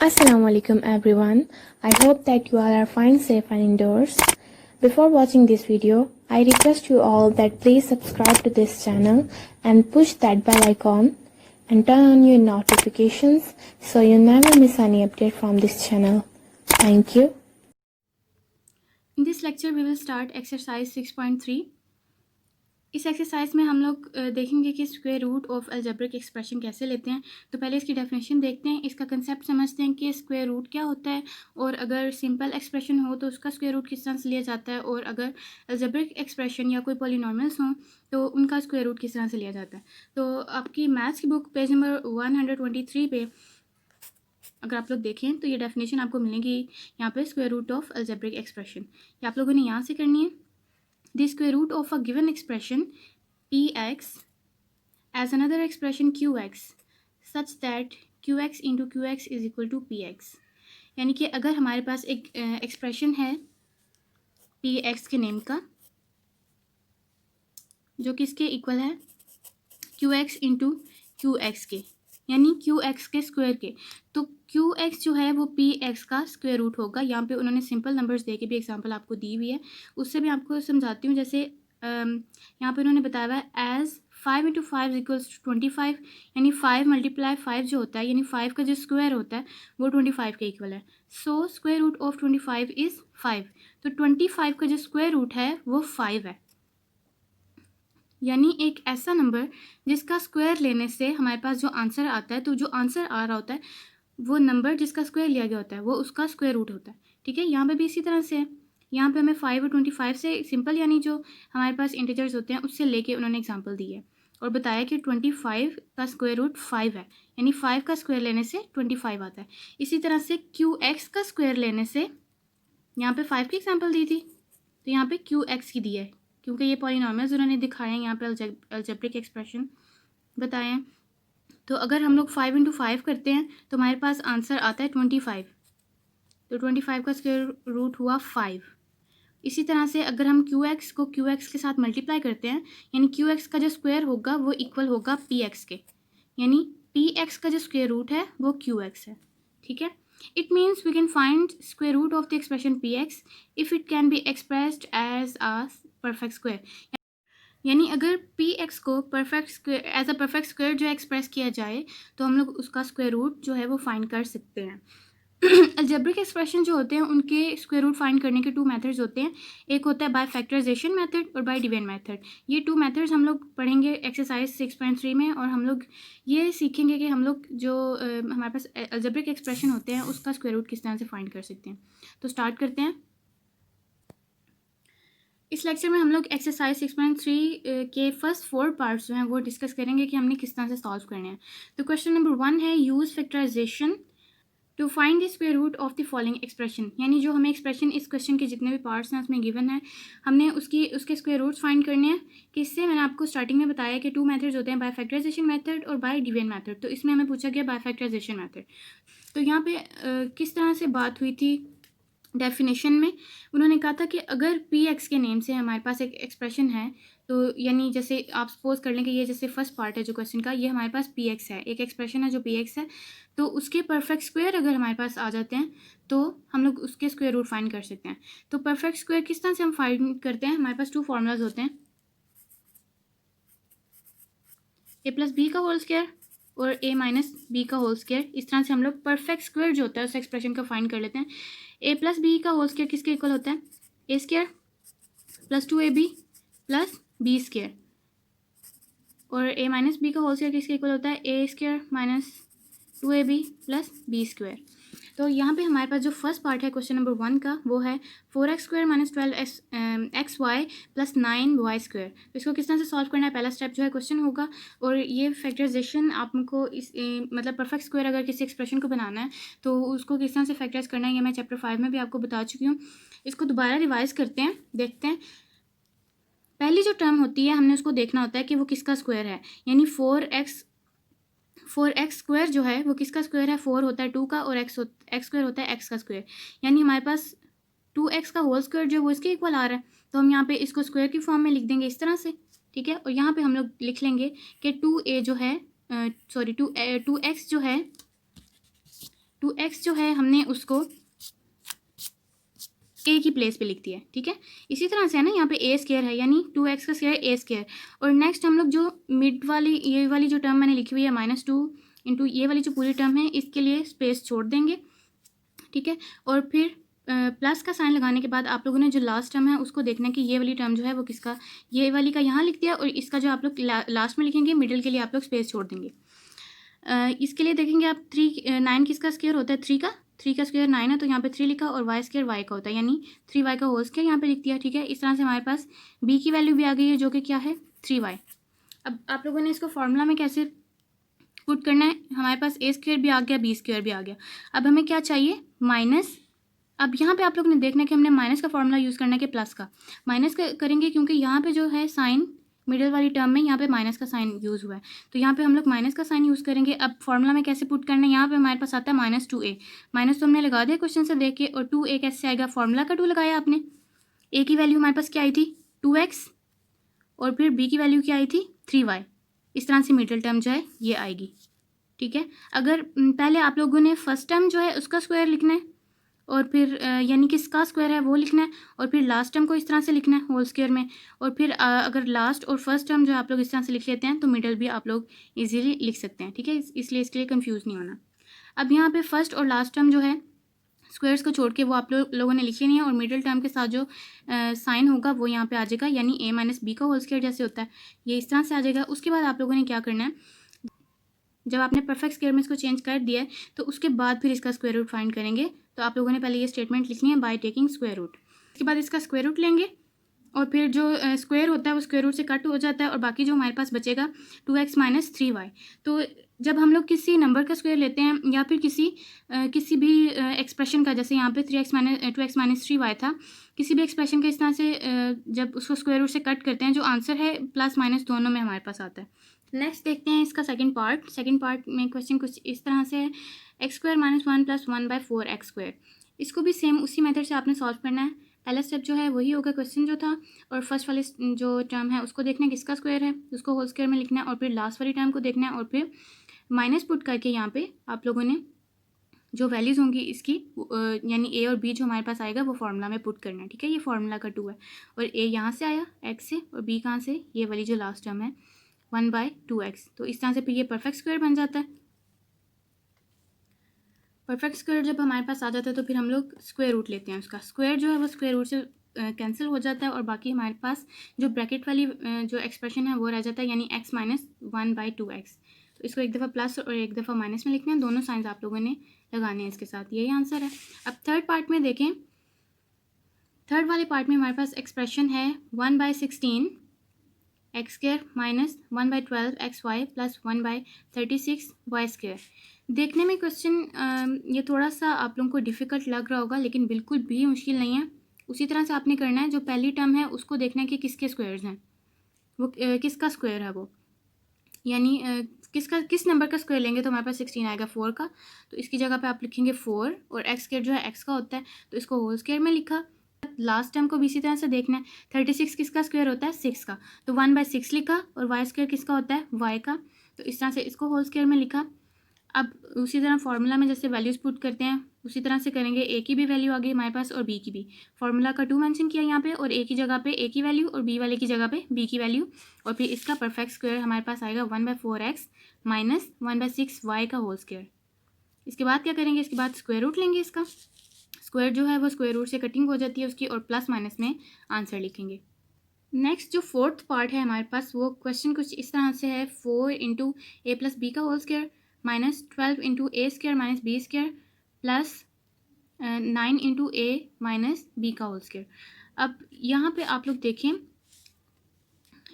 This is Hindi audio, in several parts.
Assalamualaikum everyone. I hope that you all are fine, safe and indoors. Before watching this video, I request you all that please subscribe to this channel and push that bell icon and turn on your notifications so you never miss any update from this channel. Thank you. In this lecture we will start exercise 6.3. इस एक्सरसाइज में हम लोग देखेंगे कि square root of algebraic expression कैसे लेते हैं। तो पहले इसकी डेफिनेशन देखते हैं, इसका कंसेप्ट समझते हैं कि स्क्वायर रूट क्या होता है, और अगर सिंपल एक्सप्रेशन हो तो उसका स्क्वायर रूट किस तरह से लिया जाता है, और अगर अलजेब्रिक एक्सप्रेशन या कोई पॉलिनॉमियल्स हों तो उनका स्क्वायर रूट किस तरह से लिया जाता है। तो आपकी मैथ्स की बुक पेज नंबर 123 पे अगर आप लोग देखें तो ये डेफिनेशन आपको मिलेगी यहाँ पे, square root of algebraic expression. ये आप लोगों ने यहाँ से करनी है। The square root of a given expression px as another expression qx such that qx into qx is equal to px। यानी कि अगर हमारे पास एक एक्सप्रेशन है px के नेम का जो कि इसके इक्वल है qx into qx के, यानी qx के स्क्वायर के, तो qx जो है वो px का स्क्वायर रूट होगा। यहाँ पे उन्होंने सिंपल नंबर्स दे के भी एग्जांपल आपको दी हुई है, उससे भी आपको समझाती हूँ। जैसे यहाँ पे उन्होंने बताया हुआ है एज 5 into 5 इक्वल्स 25, यानी 5 × 5 जो होता है, यानी 5 का जो स्क्वायर होता है वो 25 के इक्वल है। So square root of 25 is 5। तो 25 का जो स्क्वायर रूट है वो 5 है, यानी एक ऐसा नंबर जिसका स्क्वायर लेने से हमारे पास जो आंसर आता है, तो जो आंसर आ रहा होता है वो नंबर जिसका स्क्वायर लिया गया होता है वो उसका स्क्वायर रूट होता है। ठीक है, यहाँ पे भी इसी तरह से है। यहाँ पे हमें 5 और 25 से सिंपल, यानी जो हमारे पास इंटीजर्स होते हैं उससे लेके उन्होंने एग्जांपल दी है और बताया कि 25 का स्क्वायर रूट 5 है, यानी 5 का स्क्वायर लेने से 25 आता है। इसी तरह से QX का स्क्वायर लेने से, यहाँ पे 5 की एग्जांपल दी थी तो यहाँ पे QX की दी है, क्योंकि ये पॉलिनॉमियल्स उन्होंने दिखाए हैं, यहाँ पे अलजेब्रिक एक्सप्रेशन बताए हैं। तो अगर हम लोग 5 × 5 करते हैं तो हमारे पास आंसर आता है 25, तो 25 का स्क्वायर रूट हुआ 5। इसी तरह से अगर हम QX को QX के साथ मल्टीप्लाई करते हैं, यानी QX का जो स्क्वायर होगा वो इक्वल होगा PX के, यानी PX का जो स्क्वायर रूट है वो QX है। ठीक है, it means we can find square root of the expression PX if it can be expressed as a perfect square. यानी अगर PX को perfect square as a perfect square जो एक्सप्रेस किया जाए तो हम लोग उसका स्क्वायर रूट जो है वो फाइंड कर सकते हैं। अलजेब्रिक एक्सप्रेशन जो होते हैं उनके स्क्वायर रूट फाइंड करने के 2 मेथड्स होते हैं, एक होता है बाय फैक्टराइजेशन मेथड और बाय डिवीजन मेथड। ये 2 मेथड्स हम लोग पढ़ेंगे एक्सरसाइज 6.3 में, और हम लोग ये सीखेंगे कि हम लोग जो हमारे पास अलजेब्रिक एक्सप्रेशन होते हैं उसका स्क्वायर रूट किस तरह से फाइंड कर सकते हैं। तो स्टार्ट करते हैं। इस लेक्चर में हम लोग एक्सरसाइज 6.3 के फर्स्ट 4 पार्ट्स जो हैं वो डिस्कस करेंगे कि हमने किस तरह से सॉल्व करने हैं। तो क्वेश्चन नंबर 1 है use factorisation to find the square root of the following expression. यानी जो हमें एक्सप्रेशन, इस क्वेश्चन के जितने भी पार्ट्स हैं उसमें गिवन है, हमने उसके स्क्वायर रूट्स फाइंड करने हैं। किससे, मैंने आपको स्टार्टिंग में बताया कि 2 मेथड्स होते हैं, बाय फैक्टराइजेशन मेथड और बाय डिवीजन मेथड। तो इसमें हमें पूछा गया बाय फैक्टराइजेशन मेथड। तो यहाँ पे किस तरह से बात हुई थी डेफिनेशन में, उन्होंने कहा था कि अगर PX के नेम से हमारे पास एक एक्सप्रेशन है, तो यानी जैसे आप सपोज कर लें कि ये जैसे फर्स्ट पार्ट है जो क्वेश्चन का, ये हमारे पास PX है, एक एक्सप्रेशन है जो PX है, तो उसके परफेक्ट स्क्वायर अगर हमारे पास आ जाते हैं तो हम लोग उसके स्क्वायर रूट फाइंड कर सकते हैं। तो परफेक्ट स्क्वायर किस तरह से हम फाइंड करते हैं, हमारे पास 2 फॉर्मूलाज होते हैं, A + B का होल स्क्वायर और A - B का होल स्क्वायर। इस तरह से हम लोग परफेक्ट स्क्वायर जो होता है उस एक्सप्रेशन का फाइंड कर लेते हैं। A + B का होल स्क्वायर किसके इक्वल होता है, A square + 2AB + B square, और A - B का होल स्क्वायर किसके इक्वल होता है, A square - 2AB + B square. तो यहाँ पे हमारे पास जो फर्स्ट पार्ट है क्वेश्चन नंबर 1 का वो है 4x² - 12xy + 9y स्क्वायर। तो इसको किस तरह से सॉल्व करना है, पहला स्टेप जो है क्वेश्चन होगा, और ये फैक्टराइजेशन आपको इस मतलब परफेक्ट स्क्वायर अगर किसी एक्सप्रेशन को बनाना है तो उसको किस तरह से फैक्टराइज करना है, ये मैं चैप्टर 5 में भी आपको बता चुकी हूँ। इसको दोबारा रिवाइज करते हैं, देखते हैं। पहली जो टर्म होती है हमने उसको देखना होता है कि वो किसका स्क्वायर है, यानी 4x स्क्वायर जो है वो किसका स्क्वायर है, 4 होता है 2 का, और x स्क्वायर होता है x का स्क्वायर, यानी हमारे पास 2x का होल स्क्वायर जो है वो इसके इक्वल आ रहा है। तो हम यहाँ पे इसको स्क्वायर की फॉर्म में लिख देंगे इस तरह से। ठीक है, और यहाँ पे हम लोग लिख लेंगे कि 2x जो है 2x जो है हमने उसको ए की प्लेस पे लिख दिया है, ठीक है। इसी तरह से है ना, यहाँ पे ए स्क्वायर है यानी 2x का स्क्वायर ए स्क्वायर। और नेक्स्ट हम लोग जो मिड वाली ये वाली जो टर्म मैंने लिखी हुई है -2 इंटू ये वाली जो पूरी टर्म है, इसके लिए स्पेस छोड़ देंगे, ठीक है। और फिर प्लस का साइन लगाने के बाद आप लोगों ने जो लास्ट टर्म है उसको देखना है कि ये वाली टर्म जो है वो किसका, ये वाली का यहाँ लिख दिया, और इसका जो आप लोग लास्ट में लिखेंगे मिडिल के लिए आप लोग स्पेस छोड़ देंगे। इसके लिए देखेंगे आप 9 किसका स्क्वायर होता है, 3 का स्क्वायर 9 है, तो यहाँ पे 3 लिखा, और वाई स्क्वायर वाई का होता है यानी 3y का होल स्क्वायर यहाँ पे लिख दिया, ठीक है। इस तरह से हमारे पास b की वैल्यू भी आ गई है जो कि क्या है 3y। अब आप लोगों ने इसको फॉर्मूला में कैसे पुट करना है, हमारे पास a स्क्वायर भी आ गया, b स्क्वायर भी आ गया। अब हमें क्या चाहिए माइनस। अब यहाँ पे आप लोगों ने देखना है कि हमने माइनस का फॉर्मूला यूज़ करना है कि प्लस का। माइनस करेंगे क्योंकि यहाँ पे जो है साइन मिडिल वाली टर्म में यहाँ पे माइनस का साइन यूज़ हुआ है, तो यहाँ पे हम लोग माइनस का साइन यूज़ करेंगे। अब फॉर्मूला में कैसे पुट करना है, यहाँ पे हमारे पास आता है -2a। माइनस तो हमने लगा दिया क्वेश्चन से देख के, और 2a कैसे आएगा, फॉर्मूला का 2 लगाया आपने। a की वैल्यू हमारे पास क्या आई थी 2x, और फिर b की वैल्यू क्या आई थी 3y। इस तरह से मिडिल टर्म जो है ये आएगी, ठीक है। अगर पहले आप लोगों ने फर्स्ट टर्म जो है उसका स्क्वायर लिखना है, और फिर यानी कि इसका स्क्वायर है वो लिखना है, और फिर लास्ट टर्म को इस तरह से लिखना है होल स्क्वायर में, और फिर अगर लास्ट और फर्स्ट टर्म जो आप लोग इस तरह से लिख लेते हैं तो मिडल भी आप लोग इजीली लिख सकते हैं, ठीक है। इसलिए इसके लिए कंफ्यूज नहीं होना। अब यहाँ पे फर्स्ट और लास्ट टर्म जो है स्क्वायर्स को छोड़ के वो आप लोगों ने लिख लेनी है, और मिडिल टर्म के साथ जो साइन होगा वो यहाँ पे आ जाएगा, यानी a - b का होल स्क्वायर जैसे होता है ये इस तरह से आ जाएगा। उसके बाद आप लोगों ने क्या करना है, जब आपने परफेक्ट स्क्वायर में इसको चेंज कर दिया है तो उसके बाद फिर इसका स्क्वायर रूट फाइंड करेंगे। तो आप लोगों ने पहले ये स्टेटमेंट लिखनी है बाय टेकिंग स्क्वायर रूट। इसके बाद इसका स्क्वायर रूट लेंगे, और फिर जो स्क्वायर होता है वो स्क्वायर रूट से कट हो जाता है, और बाकी जो हमारे पास बचेगा 2x - 3y। तो जब हम लोग किसी नंबर का स्क्वायर लेते हैं या फिर किसी भी एक्सप्रेशन का, जैसे यहाँ पे 2x - 3y था, किसी भी एक्सप्रेशन का इस तरह से जब उसको स्क्वायर रूट से कट करते हैं, जो आंसर है प्लस माइनस दोनों में हमारे पास आता है। नेक्स्ट देखते हैं इसका सेकंड पार्ट में क्वेश्चन कुछ इस तरह से है, x² - 1 + 1/4x²। इसको भी सेम उसी मेथड से आपने सॉल्व करना है। पहला स्टेप जो है वही होगा क्वेश्चन जो था, और फर्स्ट वाले जो टर्म है उसको देखना है किसका स्क्वायर है, उसको होल स्क्वायर में लिखना है, और फिर लास्ट वाली टर्म को देखना है, और फिर माइनस पुट करके यहाँ पे आप लोगों ने जो वैल्यूज़ होंगी इसकी यानी a और b जो हमारे पास आएगा वो फार्मूला में पुट करना है, ठीक है। ये फार्मूला का 2 है, और a यहाँ से आया x से, और b कहाँ से, ये वाली जो लास्ट टर्म है 1/2x। तो इस तरह से फिर ये परफेक्ट स्क्वायर बन जाता है। परफेक्ट स्क्वायर जब हमारे पास आ जाता है तो फिर हम लोग स्क्वायर रूट लेते हैं, उसका स्क्वायर जो है वो स्क्वायर रूट से कैंसिल हो जाता है, और बाकी हमारे पास जो ब्रैकेट वाली जो एक्सप्रेशन है वो रह जाता है, यानी x - 1/2x। तो इसको एक दफ़ा प्लस और एक दफ़ा माइनस में लिखना है, दोनों साइंस आप लोगों ने लगाने हैं इसके साथ, यही आंसर है। अब थर्ड पार्ट में देखें, थर्ड वाले पार्ट में हमारे पास एक्सप्रेशन है 1/16 x² - 1/12xy + 1/36 y²। देखने में क्वेश्चन ये थोड़ा सा आप लोगों को डिफ़िकल्ट लग रहा होगा, लेकिन बिल्कुल भी मुश्किल नहीं है। उसी तरह से आपने करना है, जो पहली टर्म है उसको देखना है कि किसके स्क्वायर्स हैं, वो किसका स्क्वायर है वो, यानी किस नंबर का स्क्वायर लेंगे तो हमारे पास 16 आएगा 4 का। तो इसकी जगह पे आप लिखेंगे 4, और x² जो है x का होता है तो इसको होल स्क्वायर में लिखा। लास्ट टर्म को भी इसी तरह से देखना है, 36 किसका स्क्वायर होता है 6 का, तो 1/6 लिखा, और y² किसका होता है y का, तो इस तरह से इसको होल स्क्वायर में लिखा। अब उसी तरह फार्मूला में जैसे वैल्यूज़ पुट करते हैं उसी तरह से करेंगे, a की भी वैल्यू आ गई हमारे पास और b की भी। फार्मूला का 2 मेंशन किया यहाँ पे, और a की जगह पे a की वैल्यू और b वाले की जगह पे b की वैल्यू, और फिर इसका परफेक्ट स्क्वायर हमारे पास आएगा 1/4x - 1/6y का होल स्क्वायर। इसके बाद क्या करेंगे, इसके बाद स्क्वायर रूट लेंगे। इसका स्क्वायर जो है वो स्क्वायर रूट से कटिंग हो जाती है उसकी, और प्लस माइनस में आंसर लिखेंगे। नेक्स्ट जो फोर्थ पार्ट है हमारे पास, वो क्वेश्चन कुछ इस तरह से है, 4 × a + b का whole square -12 × a² - b² plus 9 × a - b का होल स्क्वायर। अब यहाँ पे आप लोग देखें,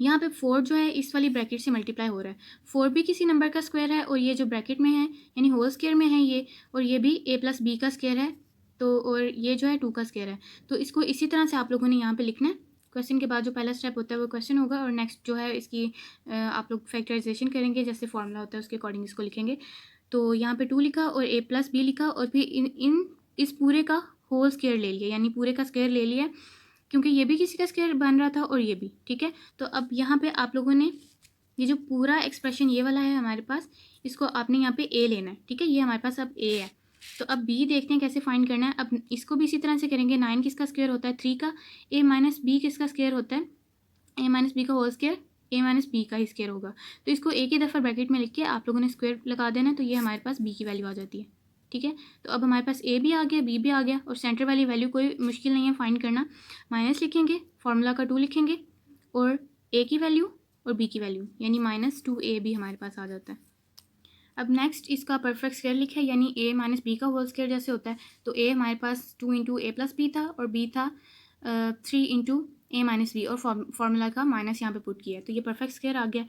यहाँ पे 4 जो है इस वाली ब्रैकेट से मल्टीप्लाई हो रहा है, 4 भी किसी नंबर का स्क्वायर है, और ये जो ब्रैकेट में है यानी होल स्क्वायर में है ये, और ये भी a + b का स्क्वायर है, तो और ये जो है 2 का स्क्वायर है। तो इसको इसी तरह से आप लोगों ने यहाँ पे लिखना है। क्वेश्चन के बाद जो पहला स्टेप होता है वो क्वेश्चन होगा, और नेक्स्ट जो है इसकी आप लोग फैक्टराइजेशन करेंगे, जैसे फॉर्मूला होता है उसके अकॉर्डिंग इसको लिखेंगे। तो यहाँ पे 2 लिखा और a + b लिखा, और फिर इस पूरे का होल स्क्वायर ले लिया, यानी पूरे का स्क्वायर ले लिया, क्योंकि ये भी किसी का स्क्वायर बन रहा था और ये भी, ठीक है। तो अब यहाँ पे आप लोगों ने ये जो पूरा एक्सप्रेशन ये वाला है हमारे पास, इसको आपने यहाँ पे a लेना है, ठीक है। ये हमारे पास अब a है, तो अब बी देखते हैं कैसे फाइंड करना है। अब इसको भी इसी तरह से करेंगे। 9 किसका स्क्वायर होता है? 3 का। ए माइनस बी किसका स्क्वायर होता है? ए माइनस बी का होल स्क्वायर ए माइनस बी का ही स्क्वायर होगा। तो इसको एक ही दफ़ा ब्रैकेट में लिख के आप लोगों ने स्क्वायर लगा देना, तो ये हमारे पास बी की वैल्यू आ जाती है। ठीक है, तो अब हमारे पास ए भी आ गया, बी भी आ गया, और सेंटर वाली वैल्यू कोई मुश्किल नहीं है फाइंड करना। माइनस लिखेंगे, फार्मूला का 2 लिखेंगे, और ए की वैल्यू और बी की वैल्यू, यानी -2a भी हमारे पास आ जाता है। अब नेक्स्ट इसका परफेक्ट स्क्वायर लिखा है, यानी a माइनस बी का होल स्क्वायर जैसे होता है, तो a हमारे पास 2 इंटू ए प्लस बी था, और b था 3 इंटू ए माइनस बी, और फार्मूला का माइनस यहाँ पे पुट किया है, तो ये परफेक्ट स्क्वायर आ गया।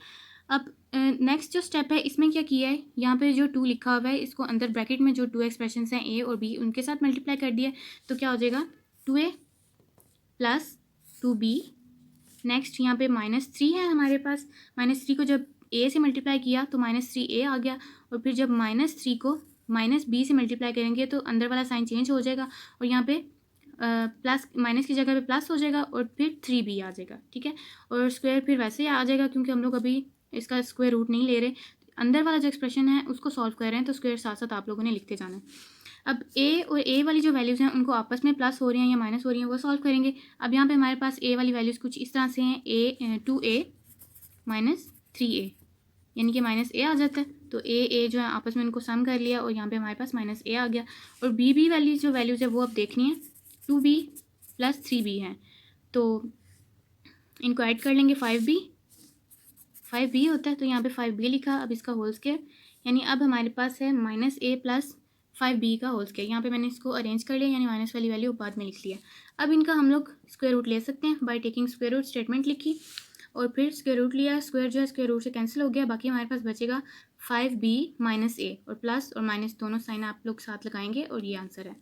अब नेक्स्ट जो स्टेप है इसमें क्या किया है, यहाँ पे जो 2 लिखा हुआ है इसको अंदर ब्रैकेट में जो 2 एक्सप्रेशन हैं a और b उनके साथ मल्टीप्लाई कर दिया, तो क्या हो जाएगा 2a प्लस 2b। नेक्स्ट यहाँ पे -3 है हमारे पास, -3 को जब a से मल्टीप्लाई किया तो -3a आ गया, और फिर जब -3 को -b से मल्टीप्लाई करेंगे तो अंदर वाला साइन चेंज हो जाएगा, और यहाँ पे प्लस माइनस की जगह पे प्लस हो जाएगा, और फिर 3b आ जाएगा। ठीक है, और स्क्वायर फिर वैसे ही आ जाएगा क्योंकि हम लोग अभी इसका स्क्वायर रूट नहीं ले रहे, अंदर वाला जो एक्सप्रेशन है उसको सॉल्व कर रहे हैं, तो स्क्वायर साथ साथ आप लोगों ने लिखते जाना है। अब ए और ए वाली जो वैल्यूज़ हैं उनको आपस में प्लस हो रही हैं या माइनस हो रही हैं वो सॉल्व करेंगे। अब यहाँ पे हमारे पास ए वाली वैल्यूज़ कुछ इस तरह से हैं, -2a माइनस 3a, यानी कि -a आ जाता है, तो ए जो है आपस में उनको सम कर लिया, और यहाँ पे हमारे पास -a आ गया। और बी वाली जो वैल्यूज़ है वो अब देखनी है, 2b प्लस 3b है, तो इनको ऐड कर लेंगे, 5b होता है, तो यहाँ पे 5b लिखा। अब इसका होल स्क्वायर, यानी अब हमारे पास है -a प्लस 5b का होल स्क्वायर। यहाँ पे मैंने इसको अरेंज कर लिया, यानी माइनस वाली वैल्यू बाद में लिख लिया। अब इनका हम लोग स्क्वायर रूट ले सकते हैं by taking square root statement लिखी, और फिर स्क्वायर रूट लिया, स्क्वायर जो है स्क्वायर रूट से कैंसिल हो गया, बाकी हमारे पास बचेगा 5b माइनस a, और प्लस और माइनस दोनों साइन आप लोग साथ लगाएंगे, और ये आंसर है।